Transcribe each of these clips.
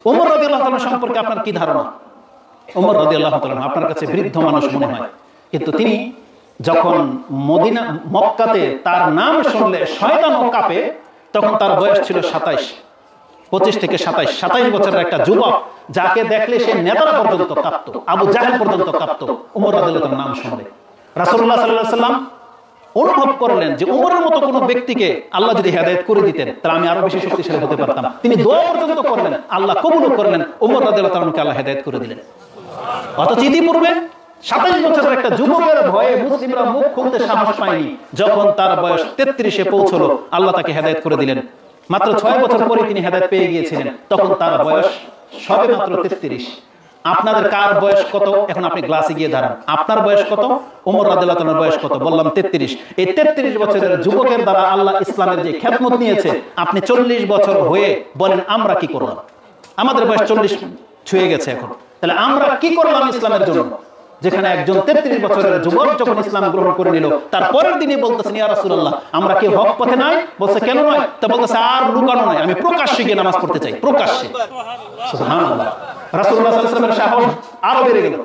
ওমর রাদিয়াল্লাহু তাআলা সম্পর্কে আপনার কি ধারণা? ওমর রাদিয়াল্লাহু তাআলা আপনার কাছে বৃদ্ধ মানুষ মনে হয়, কিন্তু তিনি যখন মদিনা মক্কাতে তার নাম শুনলে শয়তানও কাঁপে, তখন তার বয়স ছিল 25 থেকে 27 বছরের একটা যুবক, যাকে দেখলে সে নেতারা পর্যন্ত কাঁপতো, আবু জাহেল পর্যন্ত কাঁপতো ওমর রাদিয়াল্লাহু তাআলার নাম শুনলে। রাসূলুল্লাহ সাল্লাল্লাহু আলাইহি ওয়াসাল্লাম অনুভব করলেন যে ওমরের মতো কোনো ব্যক্তিকে আল্লাহ যদি হেদায়েত করে দিতেন তাহলে আমি আরো বেশি শক্তিশালী হতে পারতাম। তিনি দোয়া পর্যন্ত করলেন, আল্লাহ কবুলও করলেন, ওমর রাদিয়াল্লাহু তাআলাকে আল্লাহ হেদায়েত করে দিলেন। অথচ ইতিপূর্বে 27 বছরের একটা যুবকের ভয়ে মুসলিমরা মুখ খুলতে সাহস পায়নি। যখন তার বয়স 33-এ পৌঁছলো, আল্লাহ তাকে হেদায়েত করে দিলেন। মাত্র 6 বছর পরে তিনি হেদায়েত পেয়ে গিয়েছিলেন, তখন তার বয়স সবে মাত্র 33। আপনাদের কার বয়স কত? এখন আপনি গ্লাসে গিয়ে দাঁড়ান, আপনার বয়স কত? ওমর রাদিয়াল্লাহু তাআলার বয়স কত? বললাম 33। এই 33 বছরের যুবকের দ্বারা আল্লাহ ইসলামের যে খেদমত নিয়েছে, আপনি 40 বছর হয়ে বলেন আমরা কি করলাম? আমাদের বয়স 40 ছুঁয়ে গেছে এখন, তাহলে আমরা কি করলাম ইসলামের জন্য? যেখানে একজন 33 বছরের যুবক যখন ইসলাম গ্রহণ করে নিল, তার পরের দিনই বলতেছেন ইয়া রাসূলুল্লাহ আমরা কি হক পথে নাই? বলছে কেন নয়? তা বলতেছে আর লুকানো নাই, আমি প্রকাশ্যে গিয়ে নামাজ পড়তে চাই, প্রকাশ্যে। সুবহানাল্লাহ। রাসূলুল্লাহ সাল্লাল্লাহু আলাইহি ওয়াসাল্লামের সাহস আরো বেড়ে গেল,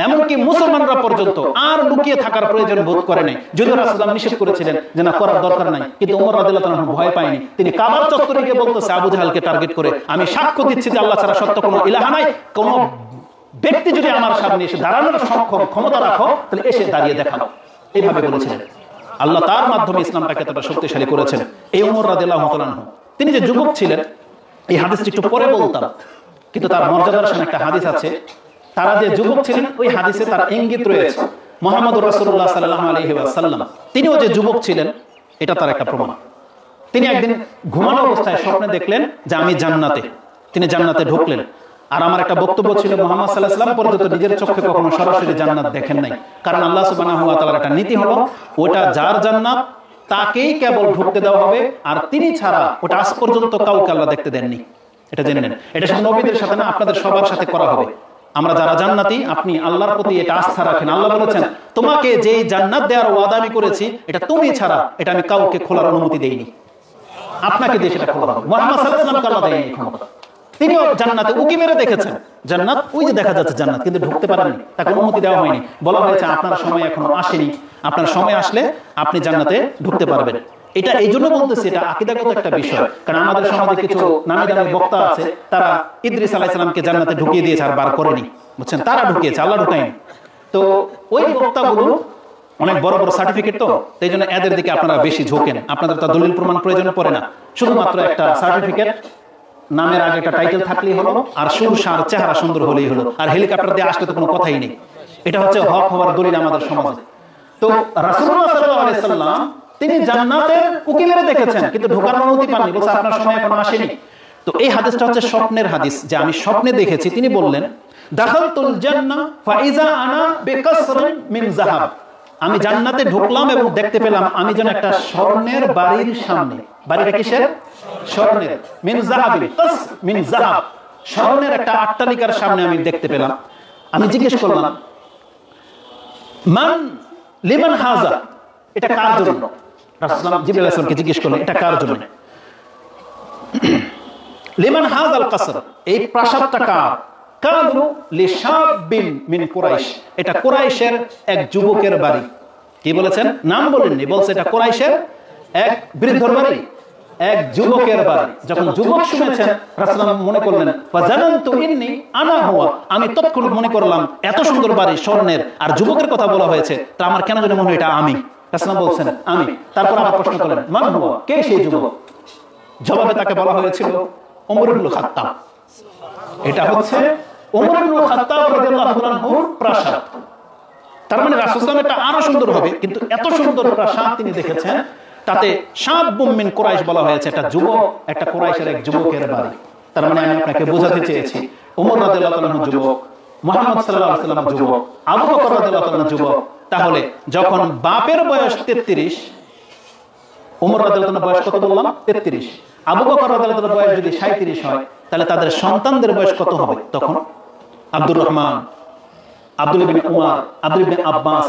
এমনকি মুসলমানরা পর্যন্ত আর লুকিয়ে থাকার প্রয়োজন বোধ করে নাই। যদিও রাসূলুল্লাহ নিষেধ করেছিলেন যে না করার দরকার নাই, কিন্তু ওমর রাদিয়াল্লাহু তাআলা ভয় পায়নি। তিনি কাবার চত্বরে গিয়ে বলতেছে আবু জাহেলকে টার্গেট করে, আমি সাক্ষ্য দিচ্ছি যে আল্লাহ ছাড়া সত্য কোনো ইলাহ নাই, কোন ব্যক্তি যদি আমার সামনে এসে দাঁড়ানোর সক্ষম ক্ষমতা রাখো তাহলে এসে দাঁড়িয়ে দেখাও। এইভাবে বলেছিলেন। আল্লাহ তার মাধ্যমে ইসলামটাকে এতটা শক্তিশালী করেছেন। এই ওমর রাদিয়াল্লাহু তাআলা তিনি যে যুবক ছিলেন, এই হাদিসটি একটু পরে বলতাম, কিন্তু তার মর্যাদার সাথে একটা হাদিস আছে। তারা যে যুবক ছিলেন ওই হাদিসে তার ইঙ্গিত রয়েছে। মুহাম্মদুর রাসূলুল্লাহ সাল্লাল্লাহু আলাইহি ওয়াসাল্লাম তিনিও যে যুবক ছিলেন, এটা তার একটা প্রমাণ। তিনি একদিন ঘুমানো অবস্থায় স্বপ্নে দেখলেন যে আমি জান্নাতে, তিনি জান্নাতে ঢুকলেন। আর আমার একটা বক্তব্য ছিল মুহাম্মদ সাল্লাল্লাহু আলাইহি ওয়াসাল্লাম পর্যন্ত নিজের চোখে কখনো সরাসরি জান্নাত দেখেন নাই, কারণ আল্লাহ সুবহানাহু ওয়া তাআলার একটা নীতি হলো ওটা যার জান্নাত তাকেই কেবল ঢুকতে দেওয়া হবে, আর তিনি ছাড়া ওটা আজ পর্যন্ত কাউকে আল্লাহ দেখতে দেননি। এটা জেনে নেন। এটা শুধু নবীদের সাথে না, আপনাদের সবার সাথে করা হবে। আমরা যারা জান্নাতি, আপনি আল্লাহর প্রতি এটা আস্থা রাখেন। আল্লাহ বলেছেন তোমাকে যেই জান্নাত দেওয়ার ওয়াদা আমি করেছি, এটা তুমি ছাড়া এটা আমি কাউকে খোলার অনুমতি দেইনি, আপনাকে দিয়ে সেটা খোলা হবে। মুহাম্মদ সাল্লাল্লাহু আলাইহি ওয়াসাল্লাম আল্লাহ দেয়নি ক্ষমতা। তিনিও জান্নাতে উকি মেরে দেখেছেন জান্নাত, ওই যে দেখা যাচ্ছে জান্নাত, কিন্তু ঢুকতে পারেননি, তাকে অনুমতি দেওয়া হয়নি। বলা হয়েছে আপনার সময় এখনো আসেনি, আপনার সময় আসলে আপনি জান্নাতে ঢুকতে পারবেন। এটা এই জন্য বলতেছি, এটা আকীদাগত একটা বিষয়। কারণ আমাদের সমাজে কিছু নামি দামি বক্তা আছে, তারা ইদ্রিস আলাইহিস সালামকে জান্নাতে ঢুকিয়ে দিয়েছে আর বার করেনি, বুঝছেন? তারা ঢুকিয়েছে, আল্লাহ ঢুকায়নি। তো ওই বক্তাগুলো অনেক বড় বড় সার্টিফিকেট, তো এই জন্য এদের দিকে আপনারা বেশি ঝোঁকেন। আপনাদের তো দলিল প্রমাণ প্রয়োজন পড়ে না, শুধুমাত্র একটা সার্টিফিকেট, নামের আগে একটা টাইটেল থাকলেই হলো, আর সুরসার চেহারা সুন্দর হলেই হলো, আর হেলিকপ্টার দিয়ে আসলে তো কোনো কথাই নেই। এটা হচ্ছে হক হওয়ার দলিল আমাদের সমাজে। তো রাসূলুল্লাহ সাল্লাল্লাহু আলাইহি ওয়াসাল্লাম তিনি জান্নাতের উকি মেরে দেখেছেন, কিন্তু ঢোকার অনুমতি পাননি, বলছে আপনার সময় এখনো আসেনি। তো এই হাদিসটা হচ্ছে স্বপ্নের হাদিস, যে আমি স্বপ্নে দেখেছি। তিনি বললেন দাখালতুল জান্নাহ ফাইজা আনা বিকাসরিন মিন যাহাব, আমি জান্নাতে ঢুকলাম এবং দেখতে পেলাম আমি যেন একটা স্বর্ণের বাড়ির সামনে। বাড়িটা কিসের? স্বর্ণের। মিন যাহাবি, কাস মিন যাহাব, স্বর্ণের একটা অট্টালিকার সামনে আমি দেখতে পেলাম। আমি জিজ্ঞেস করলাম মান লিমান হাযা, এটা কার জন্য? রাসূলুল্লাহ জিবরাইল আলাইহিস সালামকে জিজ্ঞেস করলেন এটা কার জন্য? লিমান হাযাল কাসর, এই প্রাসাদটা কার? কালু লিশাবিন মিন কুরাইশ, এটা কুরাইশের এক যুবকের বাড়ি। কি বলেছেন? নাম বলেননি, বলছে এটা কুরাইশের এক বৃদ্ধর বাড়ি, এক যুবকের বাড়ি। যখন যুবক শুনেছেন, রাসূলুল্লাহ মনে করলেন ফাজানানতু ইন্নী আনা হুয়া, আমি তৎক্ষণাৎ মনে করলাম এত সুন্দর বাড়ি স্বর্ণের, আর যুবকের কথা বলা হয়েছে, তা আমার কেন যেন মনে হয় এটা আমি। রাসূলুল্লাহ বলছেন আমি। তারপর আবার প্রশ্ন করলেন মান হুয়া, কে সেই যুবক? জবাবে তাকে বলা হয়েছিল ওমর ইবনে খাত্তাব। এটা হচ্ছে ওমর ইবনে খাত্তাব রাদিয়াল্লাহু আনহুর প্রাসাদ। তার মানে রাসূলুল্লাহ সাল্লাল্লাহু আলাইহি ওয়াসাল্লাম এটা আরো সুন্দর হবে, কিন্তু এত সুন্দর প্রাসাদ তিনি দেখেছেন, তাতে শাবুম মিন কুরাইশ বলা হয়েছে, একটা যুবক, একটা কুরাইশের এক যুবকের বাড়ি। তার মানে আমি আপনাকে বোঝাতে চেয়েছি ওমর রাদিয়াল্লাহু আনহু যুবক, মুহাম্মদ সাল্লাল্লাহু আলাইহি ওয়াসাল্লাম যুবক, আবু বকর রাদিয়াল্লাহু আনহু যুবক। তাহলে যখন বাপের বয়স 33, ওমর রাদিয়াল্লাহু আনহু বয়স কত বললাম? 33। আবু বকর রাদিয়াল্লাহু আনহু বয়স যদি 37 হয়, তাহলে তাদের সন্তানদের বয়স কত হবে তখন? আব্দুর রহমান, আব্দুল ইবনে উমর, আব্দুল ইবনে আব্বাস,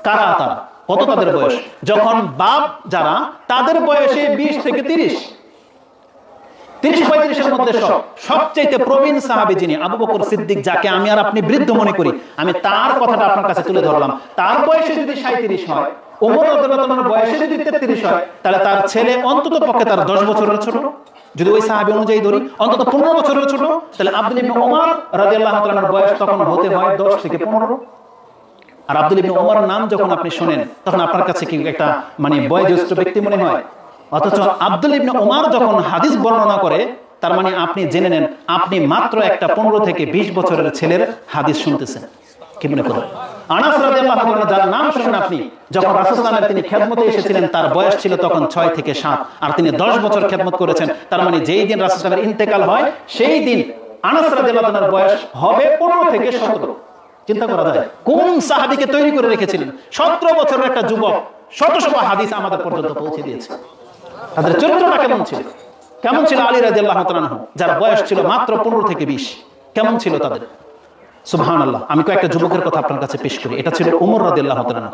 কারা তারা? কত তাদের বয়স? যখন বাপ যারা, তাদের বয়সে 20 থেকে 30। 30-35 এর মধ্যে সবচেয়ে প্রবীণ সাহাবী যিনি আবু বকর সিদ্দিক, যাকে আমি আর আপনি বৃদ্ধ মনে করি, আমি তার কথাটা আপনার কাছে তুলে ধরলাম। তার বয়সে যদি 37 হয়, ওমর রাদিয়াল্লাহু তাআলার বয়সে যদি 33 হয়, তাহলে তার ছেলে অন্তত পক্ষে তার 10 বছরের ছোট। যদি ওই সাহাবী অনুযায়ী ধরি অন্তত 15 বছরের ছোট, তাহলে আব্দুল ইবনে ওমর রাদিয়াল্লাহু তাআলার বয়স তখন হতে হয় 10 থেকে 15। আর আব্দুল ইবনে ওমরের নাম যখন আপনি শোনেন তখন আপনার কাছে কি একটা মানে বয়োজ্যেষ্ঠ ব্যক্তি মনে হয়? অথচ আব্দুল ইবনে ওমর যখন হাদিস বর্ণনা করে, তার মানে আপনি জেনে নেন আপনি মাত্র একটা 15 থেকে 20 বছরের ছেলের হাদিস শুনতেছেন। কি মনে করেন? আনাস রাদিয়াল্লাহু তাআলা যার নাম শুনেন আপনি, যখন রাসূল সাল্লাল্লাহু আলাইহি ওয়াসাল্লাম তিনি খেদমতে এসেছিলেন তার বয়স ছিল তখন 6 থেকে 7, আর তিনি 10 বছর খেদমত করেছেন। তার মানে যেই দিন রাসূল সাল্লাল্লাহু আলাইহি ওয়াসাল্লামের ইন্তেকাল হয় সেই দিন আনাস রাদিয়াল্লাহু তাআলার বয়স হবে 15 থেকে 17। চিন্তা করা যায় কোন সাহাবীকে তৈরি করে রেখেছিলেন? 17 বছরের একটা যুবক শত শত হাদিস আমাদের পর্যন্ত পৌঁছে দিয়েছে। তাদের চরিত্রটা কেমন ছিল? কেমন ছিল আলী রাদিয়াল্লাহু তাআলা আনহু, যার বয়স ছিল মাত্র 15 থেকে 20? কেমন ছিল তাদের? সুবহানাল্লাহ। আমি কয়েকটা যুবকের কথা আপনার কাছে পেশ করি। এটা ছিল ওমর রাদিয়াল্লাহু তাআলা।